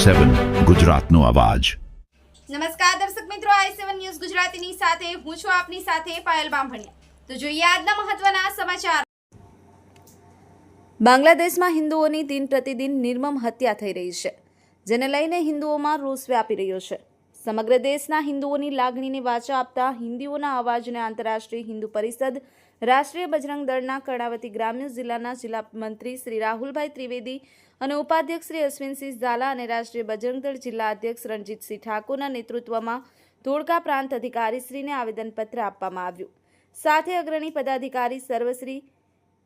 i7 ગુજરાતનો અવાજ। નમસ્કાર દર્શક મિત્રો, i7 ન્યૂઝ ગુજરાતીની સાથે હું છું આપની સાથે પાયલ બામભણિયા। તો જોઈએ આજના મહત્વના સમાચાર। બાંગ્લાદેશમાં હિન્દુઓની દિન પ્રતિદિન નિર્મમ હત્યા થઈ રહી છે, જેને લઈને હિન્દુઓમાં રોષ વ્યાપી રહ્યો છે। સમગ્ર દેશના હિન્દુઓની લાગણીને વાચા આપતા હિન્દુઓના અવાજને આંતરરાષ્ટ્રીય હિન્દુ પરિષદ, રાષ્ટ્રીય બજરંગ દળના કર્ણાવતી ગ્રામ્ય જિલ્લાના જિલ્લા મંત્રી શ્રી રાહુલભાઈ ત્રિવેદી અને ઉપાધ્યક્ષ શ્રી અશ્વિનસિંહ ઝાલા અને રાષ્ટ્રીય બજરંગ દળ જિલ્લા અધ્યક્ષ રણજીતસિંહ ઠાકોરના નેતૃત્વમાં ધોળકા પ્રાંત અધિકારીશ્રીને આવેદનપત્ર આપવામાં આવ્યું। સાથે અગ્રણી પદાધિકારી સર્વશ્રી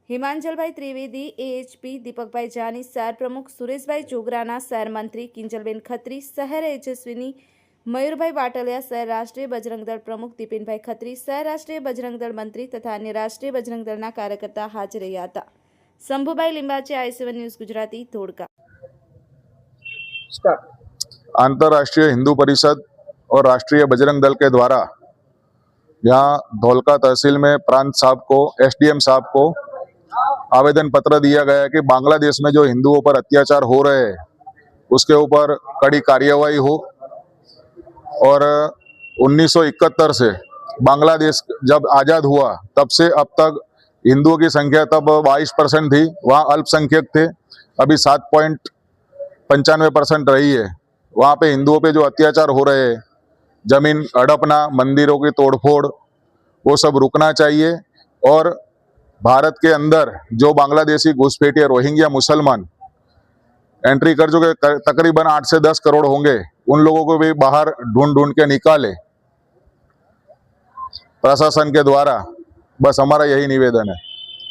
હિમાંચલભાઈ ત્રિવેદી, એએચપી દીપકભાઈ જાની, શહેર પ્રમુખ સુરેશભાઈ જોગરાના, શહેર મંત્રી કિંજલબેન ખત્રી, શહેર એચએસવીની મયુરભાઈ વાટલિયા, શહેર રાષ્ટ્રીય બજરંગ દળ પ્રમુખ દીપિનભાઈ ખત્રી, શહેર રાષ્ટ્રીય બજરંગ દળ મંત્રી તથા અન્ય રાષ્ટ્રીય બજરંગ દળના કાર્યકર્તા હાજર રહ્યા હતા। शंभुभाई लिंबाचे, i7 न्यूज गुजराती, धोड़का। अंतर्राष्ट्रीय हिंदू परिषद और राष्ट्रीय बजरंग दल के द्वारा यहाँ धौलका तहसील में प्रांत साहब को, एसडीएम साहब को आवेदन पत्र दिया गया है कि बांग्लादेश में जो हिंदुओं पर अत्याचार हो रहे हैं उसके ऊपर कड़ी कार्यवाही हो। और 1971 से बांग्लादेश जब आज़ाद हुआ तब से अब तक हिंदुओं की संख्या तब 22% थी, वहाँ अल्पसंख्यक थे, अभी 7.95% रही है। वहाँ पे हिंदुओं पे जो अत्याचार हो रहे हैं, जमीन हड़पना, मंदिरों की तोड़फोड़, वो सब रुकना चाहिए। और भारत के अंदर जो बांग्लादेशी घुसपैठिए रोहिंग्या मुसलमान एंट्री कर चुके तकरीबन 8 से 10 करोड़ होंगे, उन लोगों को भी बाहर ढूंढ के निकाले प्रशासन के द्वारा। बस हमारा यही निवेदन है।